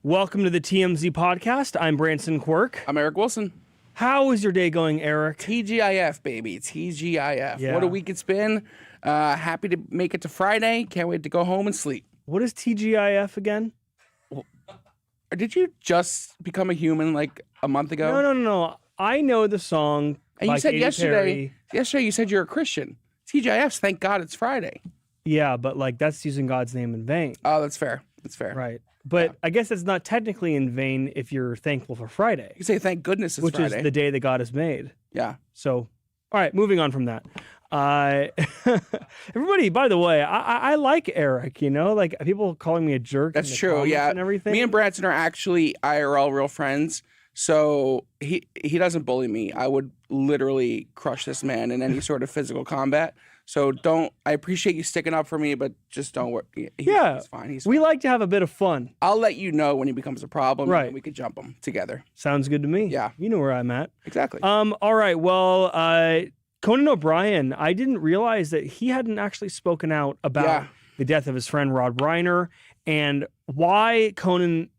Welcome to the TMZ podcast. I'm Branson Quirk. I'm Eric Wilson. How is your day going, Eric? TGIF, baby. TGIF. Yeah. What a week it's been. Happy to make it to Friday. Can't wait to go home and sleep. What is TGIF again? Did you just become a human like a month ago? No. I know the song. And by you said Katy yesterday Perry. you said you're a Christian. TGIF's thank God it's Friday. Yeah, but like that's using God's name in vain. Oh, that's fair. That's fair. Right. But I guess it's not technically in vain if you're thankful for Friday. You say thank goodness it's which Friday. is the day that God has made. Yeah. So, all right, moving on from that. Everybody, by the way, I like Eric, you know, like people calling me a jerk. That's in the true. comments Yeah. and everything. Me and Branson are actually IRL real friends. So he doesn't bully me. I would literally crush this man in any sort of physical combat. So I appreciate you sticking up for me, but just don't worry. He's fine. He's fine. We like to have a bit of fun. I'll let you know when he becomes a problem. Right. And we could jump him together. Sounds good to me. Yeah. You know where I'm at. Exactly. All right. Well, Conan O'Brien, I didn't realize that he hadn't actually spoken out about the death of his friend Reiner, and why Conan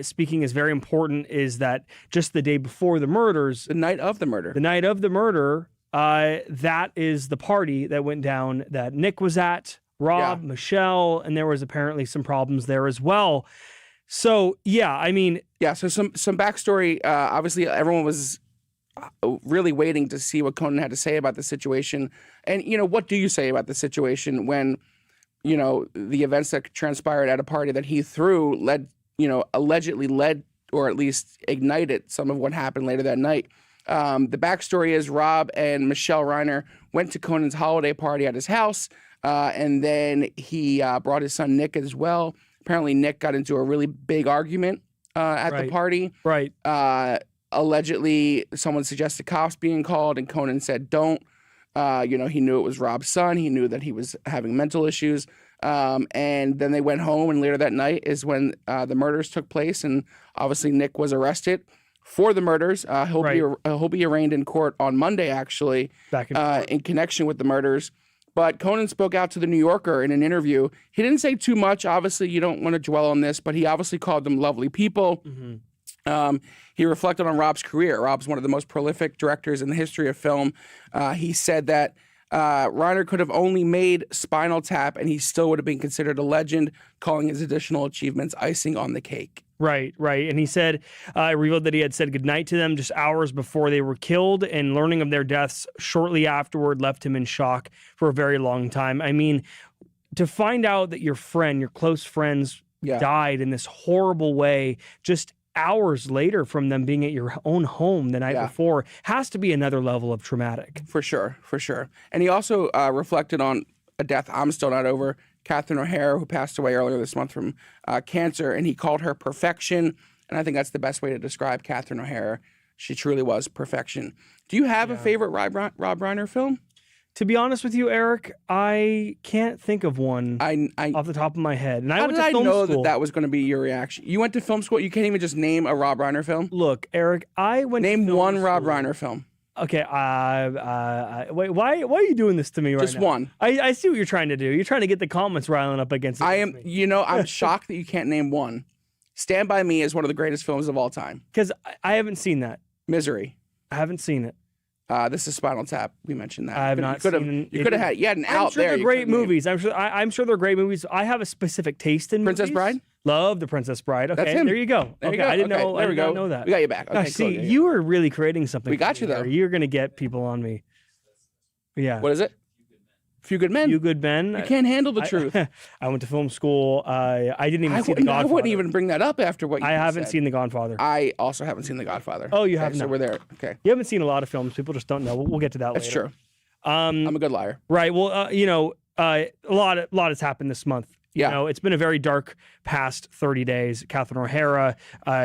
speaking is very important is that just the day before the murders, the night of the murder, that is the party that went down that Nick was at, Rob, Michelle, and there was apparently some problems there as well. So, so some backstory. Obviously, everyone was really waiting to see what Conan had to say about the situation. And, what do you say about the situation when, the events that transpired at a party that he threw allegedly led or at least ignited some of what happened later that night? The backstory is Rob and Michelle Reiner went to Conan's holiday party at his house, and then he brought his son Nick as well. Apparently, Nick got into a really big argument at the party. Right. Allegedly, someone suggested cops being called, and Conan said, don't. He knew it was Rob's son. He knew that he was having mental issues. And then they went home, and later that night is when the murders took place, and obviously Nick was arrested for the murders. He'll be arraigned in court on Monday, actually, in connection with the murders. But Conan spoke out to the New Yorker in an interview. He didn't say too much. Obviously, you don't want to dwell on this, but he obviously called them lovely people. Mm-hmm. He reflected on Rob's career. Rob's one of the most prolific directors in the history of film. He said that Reiner could have only made Spinal Tap, and he still would have been considered a legend, calling his additional achievements icing on the cake. Right. And he said, revealed that he had said goodnight to them just hours before they were killed, and learning of their deaths shortly afterward left him in shock for a very long time. I mean, to find out that your close friends died in this horrible way just hours later from them being at your own home the night before has to be another level of traumatic. For sure. And he also reflected on a death I'm still not over, Catherine O'Hara, who passed away earlier this month from cancer, and he called her perfection. And I think that's the best way to describe Catherine O'Hara. She truly was perfection. Do you have a favorite Rob Reiner film? To be honest with you, Eric, I can't think of one off the top of my head. And How did I know that was going to be your reaction? You went to film school. You can't even just name a Rob Reiner film? Look, Eric, I went to film school. Name one Rob school. Reiner film. Okay, wait, why are you doing this to me right now? Just one. I see what you're trying to do. You're trying to get the comments riling up against me. I'm shocked that you can't name one. Stand By Me is one of the greatest films of all time. Because I haven't seen that. Misery. I haven't seen it. This is Spinal Tap. We mentioned that. I have not seen. You could have had. You had an out there. I'm sure they're great movies. I'm sure they're great movies. I have a specific taste in Princess movies. Bride. Love The Princess Bride. Okay, that's him. There you go. There you go. I didn't okay. know. There I we did go. not know that. We got you back. Okay, see, cool. you were really creating something. We got you though. You're gonna get people on me. Yeah. What is it? Few Good Men. Few Good Men. You can't handle the truth. I went to film school. I didn't even see The Godfather. I wouldn't even bring that up after what you said. I haven't seen The Godfather. I also haven't seen The Godfather. Oh, you have not. So we're there. Okay. You haven't seen a lot of films. People just don't know. We'll get to that later. That's true. I'm a good liar. Right. Well, a lot has happened this month. You know, it's been a very dark past 30 days. Catherine O'Hara,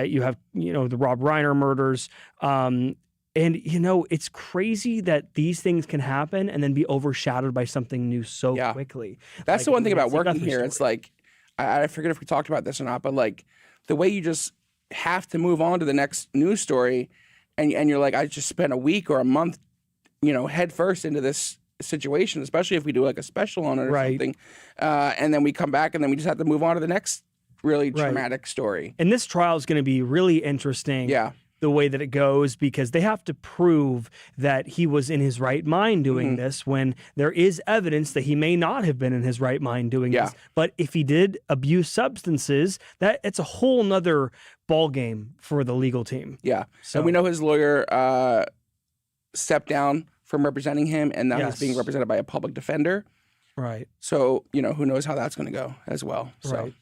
you have, the Rob Reiner murders. And, it's crazy that these things can happen and then be overshadowed by something new so quickly. That's the one thing about working here. It's like, I forget if we talked about this or not, but like the way you just have to move on to the next news story and you're like, I just spent a week or a month, head first into this situation, especially if we do like a special on it or something. And then we come back and then we just have to move on to the next really traumatic story. And this trial is going to be really interesting. Yeah. The way that it goes, because they have to prove that he was in his right mind doing this when there is evidence that he may not have been in his right mind doing this. But if he did abuse substances, that it's a whole nother ball game for the legal team. Yeah. So And we know his lawyer stepped down from representing him, and now he's being represented by a public defender. Right. So, you know, who knows how that's going to go as well. So.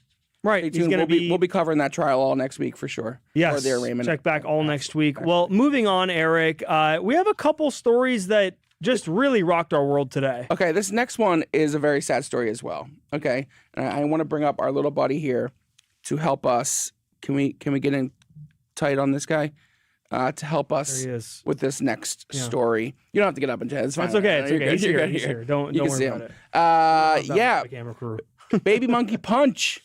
Right. He's we'll be covering that trial all next week for sure. Yes. Or the arraignment. Check back all next week. Well, moving on, Eric, we have a couple stories that just really rocked our world today. Okay, this next one is a very sad story as well. Okay, and I want to bring up our little buddy here to help us. Can we get in tight on this guy to help us with this next story? You don't have to get up and chat. It's fine. It's okay. It's okay. You're He's here. Don't worry about it. Yeah. Camera crew. Baby monkey punch.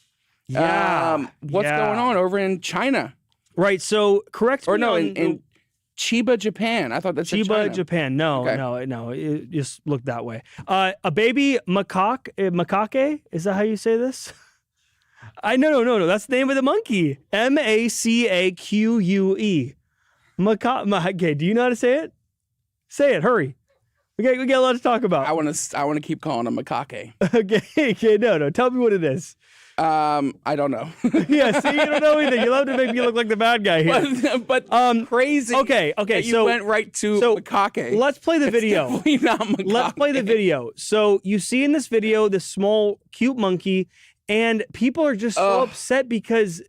Yeah. What's going on over in China? Right. So correct me in Chiba, Japan. I thought that's Chiba, Japan. No, no. It just looked that way. A baby macaque. Is that how you say this? No. That's the name of the monkey. Macaque. Macaque. Do you know how to say it? Say it. Hurry. We got a lot to talk about. I want to keep calling him macaque. Okay. No. Tell me what it is. I don't know. Yeah, see, you don't know anything. You love to make me look like the bad guy here. But crazy. Okay. So you went right to macaque. Let's play the video. It's definitely not macaque. Let's play the video. So you see in this video this small, cute monkey, and people are just so upset because,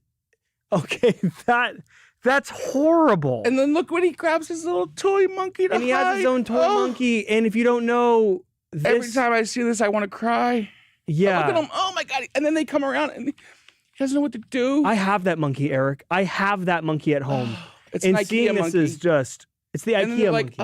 that's horrible. And then look when he grabs his little toy monkey to And he has his own toy monkey. And if you don't know, every time I see this, I want to cry. Yeah. Look at him. Oh my God. And then they come around and he doesn't know what to do. I have that monkey, Eric. I have that monkey at home. It's an IKEA monkey. This is just, it's the IKEA monkey.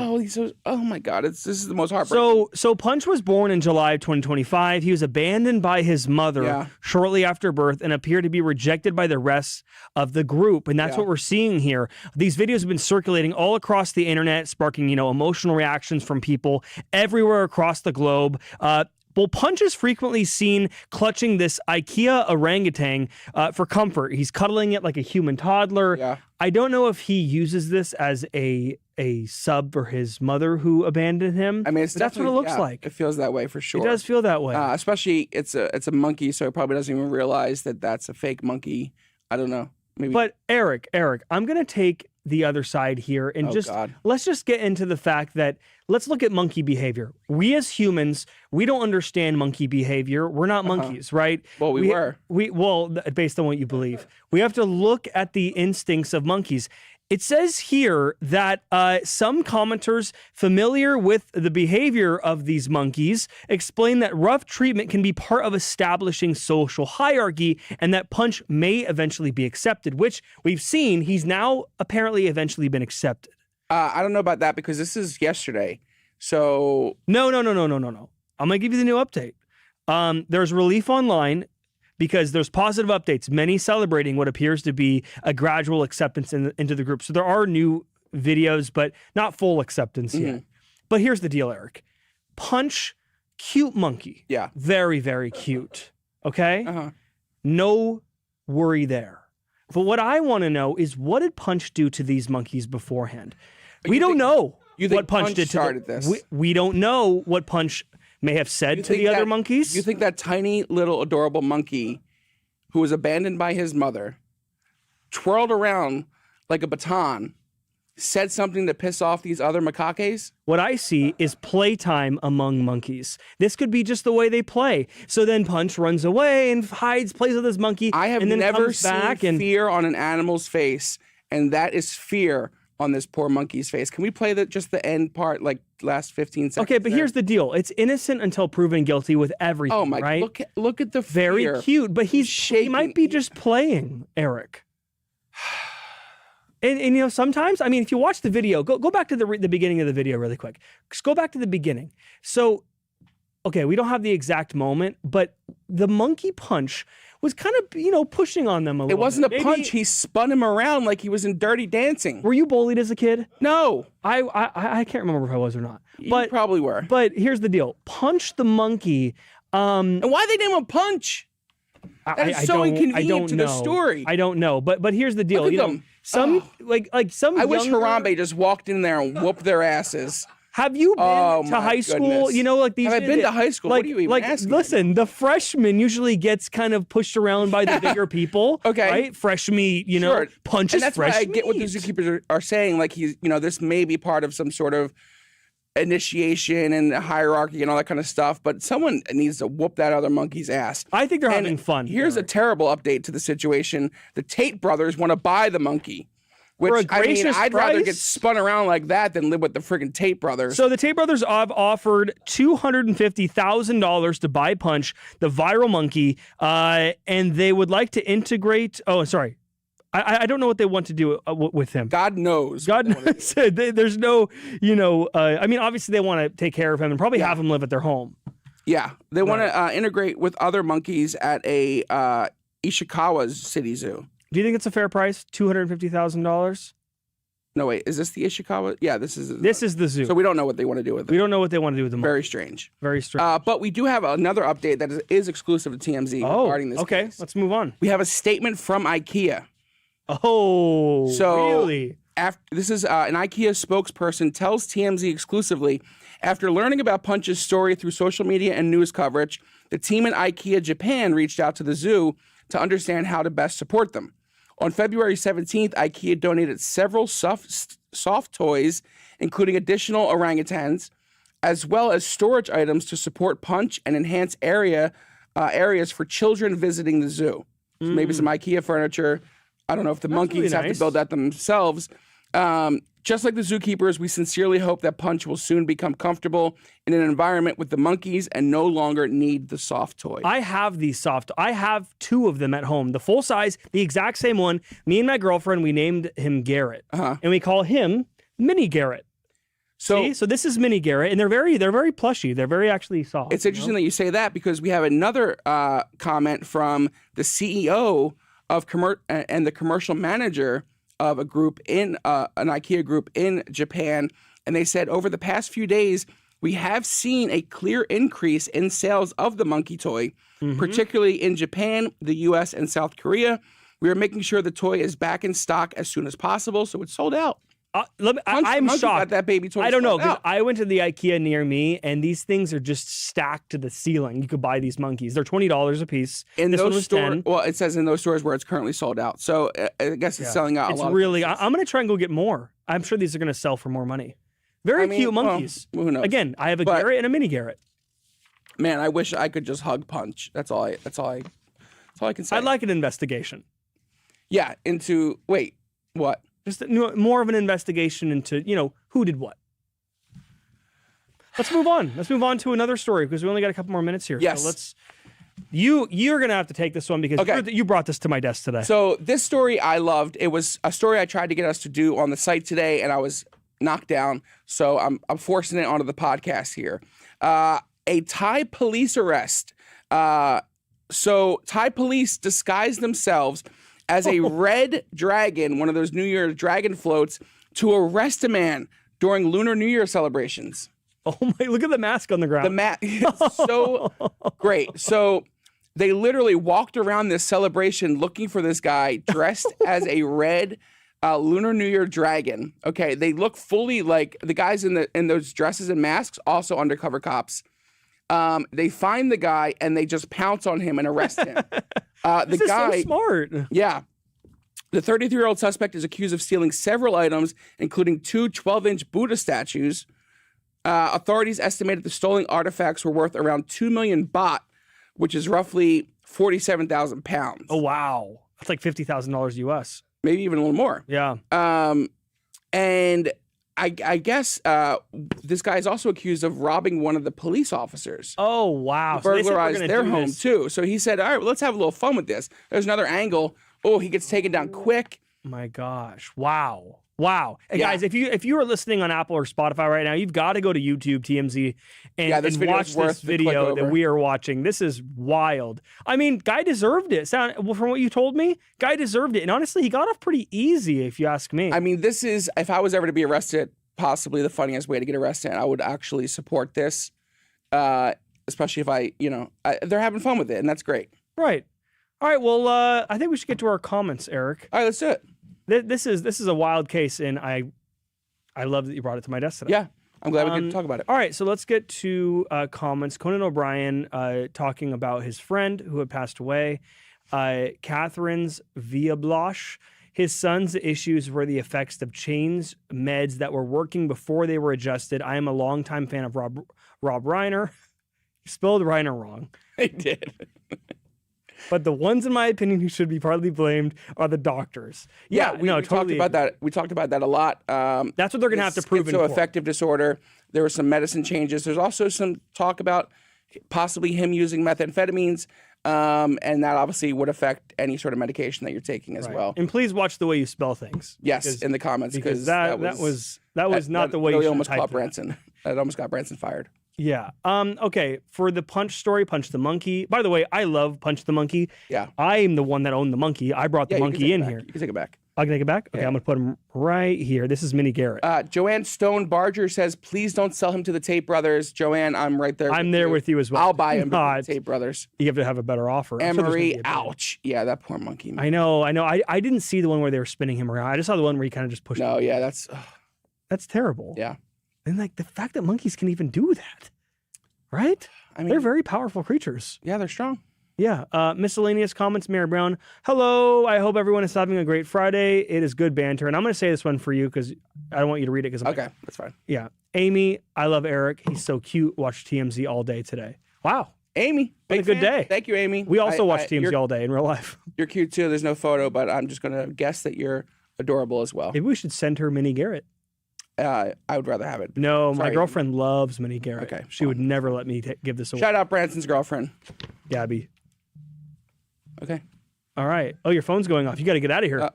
Oh my God. This is the most heartbreaking. So Punch was born in July of 2025. He was abandoned by his mother shortly after birth and appeared to be rejected by the rest of the group. And that's what we're seeing here. These videos have been circulating all across the internet, sparking, emotional reactions from people everywhere across the globe. Well, Punch is frequently seen clutching this IKEA orangutan for comfort. He's cuddling it like a human toddler. Yeah. I don't know if he uses this as a sub for his mother who abandoned him. I mean, that's what it looks like. It feels that way for sure. It does feel that way. Especially it's a monkey, so he probably doesn't even realize that that's a fake monkey. I don't know. Maybe. But Eric, I'm going to take the other side here and let's just get into the fact that let's look at monkey behavior. We as humans, we don't understand monkey behavior. We're not monkeys, right? Well, we were. Based on what you believe. We have to look at the instincts of monkeys. It says here that some commenters familiar with the behavior of these monkeys explain that rough treatment can be part of establishing social hierarchy and that Punch may eventually be accepted, which we've seen he's now apparently eventually been accepted. I don't know about that because this is yesterday. So No. I'm going to give you the new update. There's relief online because there's positive updates, many celebrating what appears to be a gradual acceptance into the group. So there are new videos, but not full acceptance yet. But here's the deal, Eric. Punch, cute monkey. Yeah. Very, very cute. Okay? No worry there. But what I want to know is what did Punch do to these monkeys beforehand? We don't know what Punch did to them. We don't know what Punch may have said to the other monkeys. You think that tiny little adorable monkey who was abandoned by his mother twirled around like a baton, said something to piss off these other macaques? What I see is playtime among monkeys. This could be just the way they play. So then Punch runs away and hides, plays with his monkey. I have and then never comes seen back fear on an animal's face, and that is fear on this poor monkey's face. Can we play just the end part, like last 15 seconds? Okay, but here's the deal. It's innocent until proven guilty with everything, oh my, right? Look at the fear. Very cute, but he might be just playing, Eric. And sometimes, I mean, if you watch the video, go back to the beginning of the video really quick. Just go back to the beginning. So, okay, we don't have the exact moment, but the monkey Punch was kind of, pushing on them a little bit. It wasn't a punch. He spun him around like he was in Dirty Dancing. Were you bullied as a kid? No. I can't remember if I was or not. You probably were. But here's the deal. Punch the monkey. And why they name him Punch? That is so inconvenient to the story. I don't know, but here's the deal. Look at You know, them. some some. I wish younger- Harambe just walked in there and whooped their asses. Have you been to high school? goodness. You know, like these. Have I been to high school? What are you even asking? Listen, the freshman usually gets kind of pushed around by the bigger people. Okay. Right? Fresh meat, you know, punches and that's fresh why I get what the meat. zookeepers are saying. Like this may be part of some sort of initiation and hierarchy and all that kind of stuff. But someone needs to whoop that other monkey's ass. I think they're having fun. Here's a terrible update to the situation. The Tate brothers want to buy the monkey. For a Which, I mean, gracious I'd rather get price? spun around like that than live with the friggin' Tate brothers. So the Tate brothers have offered $250,000 to buy Punch, the viral monkey, and they would like to integrate. Oh, sorry. I don't know what they want to do with him. God knows. God knows. There's no, I mean, obviously they want to take care of him and probably have him live at their home. Yeah. They want to integrate with other monkeys at a Ishikawa City Zoo. Do you think it's a fair price? $250,000? No, wait. Is this the Ishikawa? Yeah, this is the zoo. So we don't know what they want to do with it. We don't know what they want to do with the monkey. Very strange. Very strange. But we do have another update that is exclusive to TMZ regarding this okay. case. Let's move on. We have a statement from IKEA. Oh, So really? This is an IKEA spokesperson tells TMZ exclusively, after learning about Punch's story through social media and news coverage, the team in IKEA Japan reached out to the zoo to understand how to best support them. On February 17th, IKEA donated several soft toys, including additional orangutans, as well as storage items to support Punch and enhance areas for children visiting the zoo. So maybe some IKEA furniture. I don't know if the monkeys have to build that themselves. Just like the zookeepers, we sincerely hope that Punch will soon become comfortable in an environment with the monkeys and no longer need the soft toy. I have I have two of them at home. The full size, the exact same one. Me and my girlfriend, we named him Garrett. And we call him Mini Garrett. So this is Mini Garrett, and they're very plushy. They're very actually soft. It's interesting that you say that because we have another comment from the CEO of and the commercial manager of a group in an IKEA group in Japan, and they said over the past few days we have seen a clear increase in sales of the monkey toy, particularly in Japan, the U.S., and South Korea. We are making sure the toy is back in stock as soon as possible, so it's sold out. I'm shocked. Got that baby toy. I don't know, because I went to the IKEA near me, and these things are just stacked to the ceiling. You could buy these monkeys. They're $20 a piece. In this those one was stores, 10. well, it says in those stores where it's currently sold out. So I guess it's selling out. It's a lot really. of I'm going to try and go get more. I'm sure these are going to sell for more money. Very cute monkeys. Well, who knows? Again, I have a Garrett and a Mini Garrett. Man, I wish I could just hug Punch. That's all I can say. I'd like an investigation. Yeah. Wait. What? Just more of an investigation into, who did what. Let's move on. Let's move on to another story because we only got a couple more minutes here. Yes. So you're going to have to take this one because you brought this to my desk today. So this story I loved. It was a story I tried to get us to do on the site today, and I was knocked down. So I'm forcing it onto the podcast here. A Thai police arrest. So Thai police disguised themselves as a red dragon, one of those New Year dragon floats, to arrest a man during Lunar New Year celebrations. Oh my, look at the mask on the ground. The mask is so great. So they literally walked around this celebration looking for this guy dressed as a red Lunar New Year dragon. Okay, they look fully like the guys in those dresses and masks, also undercover cops. They find the guy and they just pounce on him and arrest him. This is so smart. Yeah. The 33-year-old suspect is accused of stealing several items, including two 12-inch Buddha statues. Authorities estimated the stolen artifacts were worth around 2 million baht, which is roughly 47,000 pounds. Oh, wow. That's like $50,000 US. Maybe even a little more. Yeah. And I guess this guy is also accused of robbing one of the police officers. Oh, wow. Burglarized their home, too. So he said, all right, well, let's have a little fun with this. There's another angle. Oh, he gets taken down quick. My gosh. Wow. And guys, if you are listening on Apple or Spotify right now, you've got to go to YouTube TMZ and watch this video that we are watching. This is wild. I mean, guy deserved it. From what you told me, guy deserved it. And honestly, he got off pretty easy, if you ask me. I mean, this is, if I was ever to be arrested, possibly the funniest way to get arrested. I would actually support this, especially if they're having fun with it, and that's great. Right. All right, well, I think we should get to our comments, Eric. All right, let's do it. This is a wild case, and I love that you brought it to my desk today. Yeah, I'm glad we get to talk about it. All right, so let's get to comments. Conan O'Brien talking about his friend who had passed away. Catherine's via Blosh. His son's issues were the effects of chains meds that were working before they were adjusted. I am a longtime fan of Rob Reiner. You spelled Reiner wrong. I did. But the ones, in my opinion, who should be partly blamed are the doctors. Yeah, we totally talked about that. We talked about that a lot. That's what they're going to have to prove in court. Schizoaffective disorder. There were some medicine changes. There's also some talk about possibly him using methamphetamines, and that obviously would affect any sort of medication that you're taking as well. And please watch the way you spell things. Yes, in the comments, because that was not the way really you almost should caught type Branson. That almost got Branson fired. Yeah. Okay. For the Punch story, Punch the Monkey. By the way, I love Punch the Monkey. Yeah. I'm the one that owned the monkey. I brought the monkey in here. You can take it back. I can take it back? Okay, I'm going to put him right here. This is Mini Garrett. Joanne Stone Barger says, please don't sell him to the Tate Brothers. Joanne, I'm right there. I'm there with you as well. I'll buy him to the Tate Brothers. You have to have a better offer. Anne-Marie, ouch. Yeah, that poor monkey. Man. I know. I didn't see the one where they were spinning him around. I just saw the one where he kind of just pushed him. No, yeah, that's terrible. Yeah. And like the fact that monkeys can even do that, right? I mean, they're very powerful creatures. Yeah, they're strong. Yeah. Miscellaneous comments, Mary Brown. Hello. I hope everyone is having a great Friday. It is good banter. And I'm going to say this one for you because I don't want you to read it. Okay, that's fine. Yeah. Amy, I love Eric. He's so cute. Watched TMZ all day today. Wow. Amy, big good day. Thank you, Amy. We also watch TMZ all day in real life. You're cute too. There's no photo, but I'm just going to guess that you're adorable as well. Maybe we should send her Mini Garrett. I would rather have it. No, my girlfriend loves Mini Garrett. Okay. She would never let me give this away. Shout out Branson's girlfriend. Gabby. Okay. All right. Oh, your phone's going off. You got to get out of here.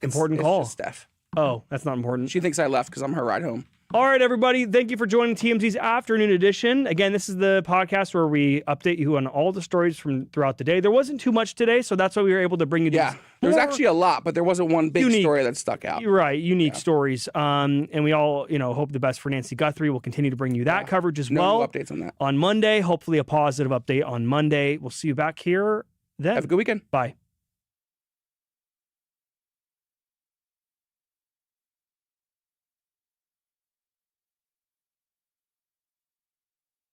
Important call. It's just Steph. Oh, that's not important. She thinks I left because I'm her ride home. All right, everybody. Thank you for joining TMZ's afternoon edition. Again, this is the podcast where we update you on all the stories from throughout the day. There wasn't too much today, so that's why we were able to bring you these. Yeah, there was actually a lot, but there wasn't one big story that stuck out. You're right, unique stories. And we all, hope the best for Nancy Guthrie. We'll continue to bring you that coverage as well. No updates on that. On Monday, hopefully a positive update on Monday. We'll see you back here then. Have a good weekend. Bye.